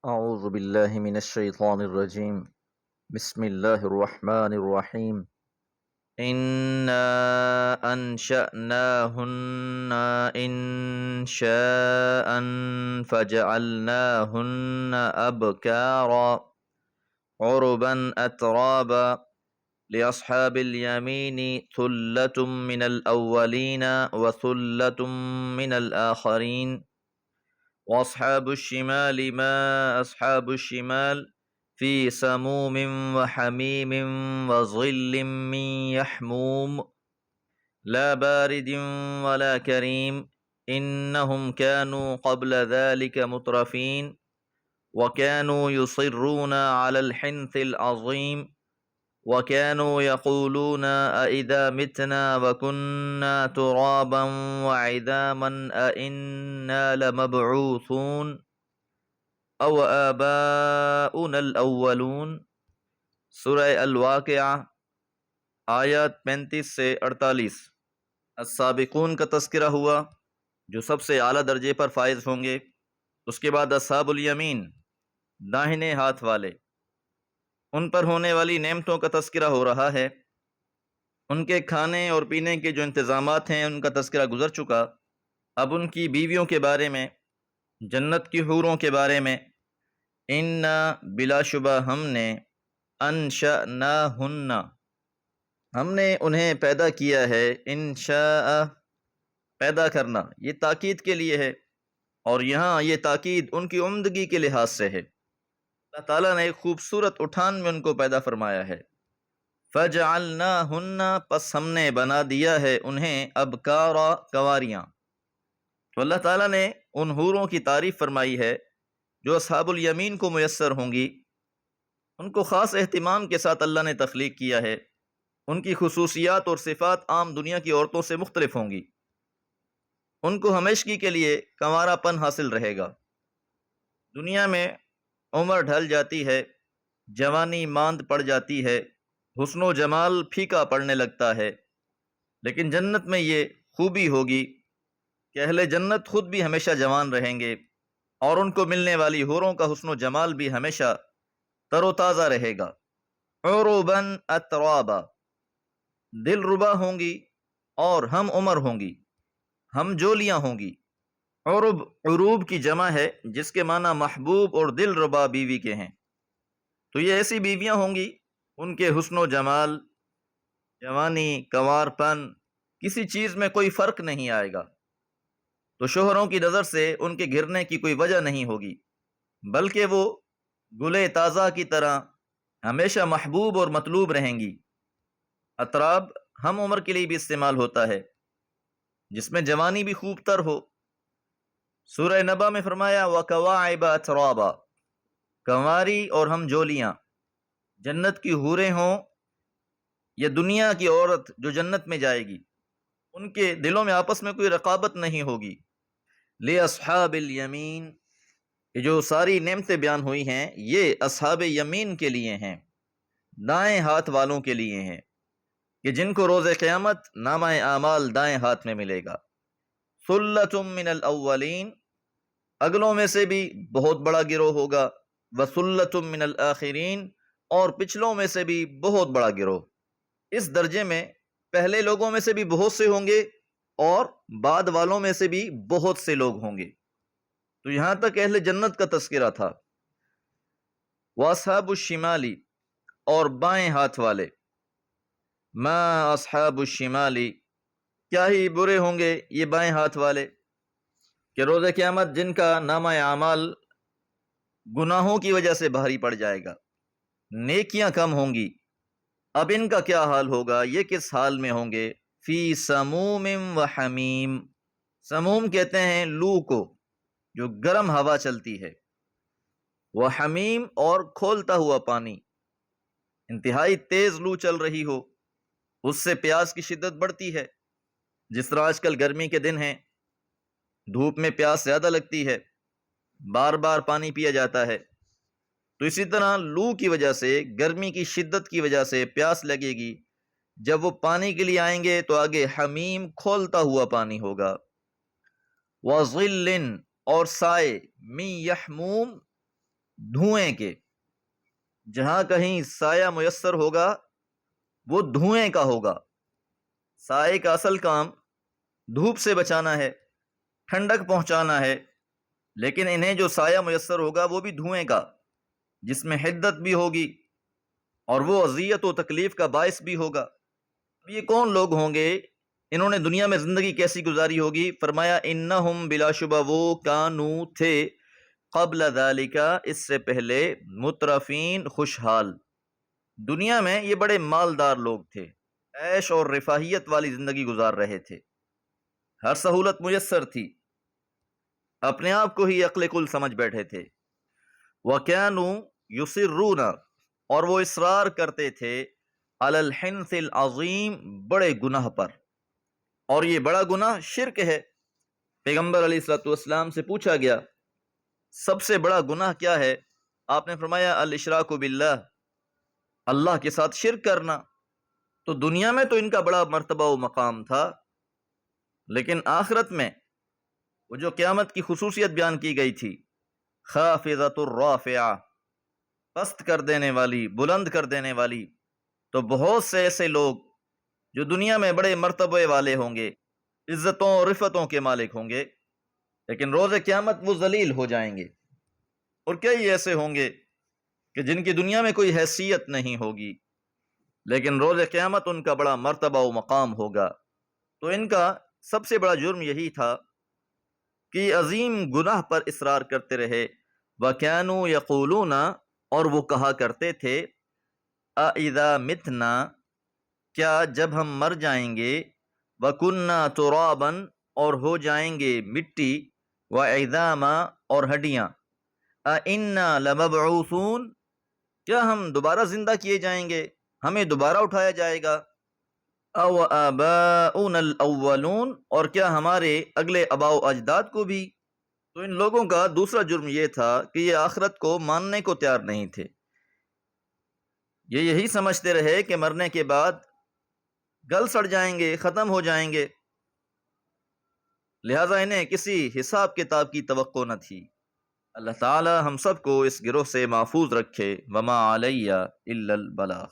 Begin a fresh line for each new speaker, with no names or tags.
أعوذ بالله من الشيطان الرجيم. بسم الله الرحمن الرحيم. إنا أنشأناهن إنشاء فجعلناهن أبكارا عربا أترابا لأصحاب اليمين ثلة من الأولين وثلة من الآخرين وأصحاب الشمال ما أصحاب الشمال في سموم وحميم وظل من يحموم لا بارد ولا كريم إنهم كانوا قبل ذلك مترفين وكانوا يصرون على الحنث العظيم وكانوا يقولون أإذا متنا وكنا ترابا وعظاما أإنا لمبعوثون أو آباؤنا الأولون۔ سورہ الواقعہ آیات 35 سے 48۔ السابقون کا تذکرہ ہوا جو سب سے اعلیٰ درجے پر فائز ہوں گے، اس کے بعد اصحاب الیمین داہنے ہاتھ والے، ان پر ہونے والی نعمتوں کا تذکرہ ہو رہا ہے۔ ان کے کھانے اور پینے کے جو انتظامات ہیں ان کا تذکرہ گزر چکا، اب ان کی بیویوں کے بارے میں، جنت کی حوروں کے بارے میں۔ انا بلا شبہ ہم نے، انشأناہن ہم نے انہیں پیدا کیا ہے، انشاء پیدا کرنا، یہ تاکید کے لیے ہے، اور یہاں یہ تاکید ان کی عمدگی کے لحاظ سے ہے۔ اللہ تعالیٰ نے ایک خوبصورت اٹھان میں ان کو پیدا فرمایا ہے۔ فَجَعَلْنَاهُنَّ پس ہم نے بنا دیا ہے انہیں ابکارا کنواریاں۔ تو اللہ تعالیٰ نے ان حوروں کی تعریف فرمائی ہے جو اصحاب الیمین کو میسر ہوں گی، ان کو خاص اہتمام کے ساتھ اللہ نے تخلیق کیا ہے۔ ان کی خصوصیات اور صفات عام دنیا کی عورتوں سے مختلف ہوں گی۔ ان کو ہمیشگی کے لیے کنوارا پن حاصل رہے گا۔ دنیا میں عمر ڈھل جاتی ہے، جوانی ماند پڑ جاتی ہے، حسن و جمال پھیکا پڑنے لگتا ہے، لیکن جنت میں یہ خوبی ہوگی کہ اہل جنت خود بھی ہمیشہ جوان رہیں گے، اور ان کو ملنے والی حوروں کا حسن و جمال بھی ہمیشہ تر و تازہ رہے گا۔ عرباً اترابا دل ربا ہوں گی اور ہم عمر ہوں گی، ہم جولیاں ہوں گی۔ عرب عروب کی جمع ہے جس کے معنی محبوب اور دل ربا بیوی کے ہیں۔ تو یہ ایسی بیویاں ہوں گی ان کے حسن و جمال، جوانی، کنوار پن، کسی چیز میں کوئی فرق نہیں آئے گا، تو شوہروں کی نظر سے ان کے گرنے کی کوئی وجہ نہیں ہوگی، بلکہ وہ گلے تازہ کی طرح ہمیشہ محبوب اور مطلوب رہیں گی۔ اطراب ہم عمر کے لیے بھی استعمال ہوتا ہے، جس میں جوانی بھی خوب تر ہو۔ سورہ نبا میں فرمایا وَكَوَاعِبَ أَتْرَابًا، کنواری اور ہم جولیاں، جنت کی حوریں ہوں یا دنیا کی عورت جو جنت میں جائے گی، ان کے دلوں میں آپس میں کوئی رقابت نہیں ہوگی۔ لِأَصْحَابِ الْيَمِينَ، یہ جو ساری نعمتیں بیان ہوئی ہیں یہ اصحاب یمین کے لیے ہیں، دائیں ہاتھ والوں کے لیے ہیں، کہ جن کو روز قیامت نامہ اعمال دائیں ہاتھ میں ملے گا۔ ثُلَّةٌ مِّنَ الْأَوَّلِينَ، اگلوں میں سے بھی بہت بڑا گروہ ہوگا، وَثُلَّةٌ مِّنَ الْآخِرِينَ، اور پچھلوں میں سے بھی بہت بڑا گروہ۔ اس درجے میں پہلے لوگوں میں سے بھی بہت سے ہوں گے اور بعد والوں میں سے بھی بہت سے لوگ ہوں گے۔ تو یہاں تک اہل جنت کا تذکرہ تھا۔ وَأَصْحَابُ الشِّمَالِ، اور بائیں ہاتھ والے، مَا أَصْحَابُ الشِّمَالِ، کیا ہی برے ہوں گے یہ بائیں ہاتھ والے، کہ روز قیامت جن کا نامہ اعمال گناہوں کی وجہ سے بھاری پڑ جائے گا، نیکیاں کم ہوں گی۔ اب ان کا کیا حال ہوگا، یہ کس حال میں ہوں گے؟ فی سموم و حمیم، سموم کہتے ہیں لو کو جو گرم ہوا چلتی ہے، وہ حمیم اور کھولتا ہوا پانی، انتہائی تیز لو چل رہی ہو، اس سے پیاس کی شدت بڑھتی ہے۔ جس طرح آج کل گرمی کے دن ہیں، دھوپ میں پیاس زیادہ لگتی ہے، بار بار پانی پیا جاتا ہے، تو اسی طرح لو کی وجہ سے، گرمی کی شدت کی وجہ سے پیاس لگے گی۔ جب وہ پانی کے لیے آئیں گے تو آگے حمیم کھولتا ہوا پانی ہوگا۔ وَظِلٍّ، اور سائے، مِن یحموم، دھوئیں کے، جہاں کہیں سایہ میسر ہوگا وہ دھوئیں کا ہوگا۔ سائے کا اصل کام دھوپ سے بچانا ہے، ٹھنڈک پہنچانا ہے، لیکن انہیں جو سایہ میسر ہوگا وہ بھی دھوئیں کا، جس میں حدت بھی ہوگی اور وہ اذیت و تکلیف کا باعث بھی ہوگا۔ یہ کون لوگ ہوں گے؟ انہوں نے دنیا میں زندگی کیسی گزاری ہوگی؟ فرمایا انہم بلا شبہ وہ کانو تھے قبل ذالک، اس سے پہلے مترفین خوشحال، دنیا میں یہ بڑے مالدار لوگ تھے، عیش اور رفاہیت والی زندگی گزار رہے تھے، ہر سہولت میسر تھی، اپنے آپ کو ہی عقل کل سمجھ بیٹھے تھے۔ وَكَانُوا يُصِرُّونَ، اور وہ اصرار کرتے تھے، عَلَى الْحِنْثِ الْعَظِيمِ، بڑے گناہ پر، اور یہ بڑا گناہ شرک ہے۔ پیغمبر علیہ الصلوۃ والسلام سے پوچھا گیا سب سے بڑا گناہ کیا ہے؟ آپ نے فرمایا الاشراک باللہ، اللہ کے ساتھ شرک کرنا۔ تو دنیا میں تو ان کا بڑا مرتبہ و مقام تھا، لیکن آخرت میں وہ جو قیامت کی خصوصیت بیان کی گئی تھی، خافضۃ الرافعہ، پست کر دینے والی، بلند کر دینے والی، تو بہت سے ایسے لوگ جو دنیا میں بڑے مرتبے والے ہوں گے، عزتوں اور رفتوں کے مالک ہوں گے، لیکن روز قیامت وہ ذلیل ہو جائیں گے۔ اور کئی ایسے ہوں گے کہ جن کی دنیا میں کوئی حیثیت نہیں ہوگی، لیکن روز قیامت ان کا بڑا مرتبہ و مقام ہوگا۔ تو ان کا سب سے بڑا جرم یہی تھا کہ عظیم گناہ پر اصرار کرتے رہے۔ وَكَانُوا يَقُولُونَ، اور وہ کہا کرتے تھے، أَإِذَا مِتْنَا، کیا جب ہم مر جائیں گے، وَكُنَّا تُرَابًا، اور ہو جائیں گے مٹی، وَعِظَامًا، اور ہڈیاں، أَإِنَّا لَمَبْعُوثُونَ، کیا ہم دوبارہ زندہ کیے جائیں گے، ہمیں دوبارہ اٹھایا جائے گا، أَوْ آبَاؤُنَا الْأَوَّلُونَ، اور کیا ہمارے اگلے آباء و اجداد کو بھی۔ تو ان لوگوں کا دوسرا جرم یہ تھا کہ یہ آخرت کو ماننے کو تیار نہیں تھے، یہ یہی سمجھتے رہے کہ مرنے کے بعد گل سڑ جائیں گے، ختم ہو جائیں گے، لہٰذا انہیں کسی حساب کتاب کی توقع نہ تھی۔ اللہ تعالی ہم سب کو اس گروہ سے محفوظ رکھے۔ وما علیہ الا البلاغ۔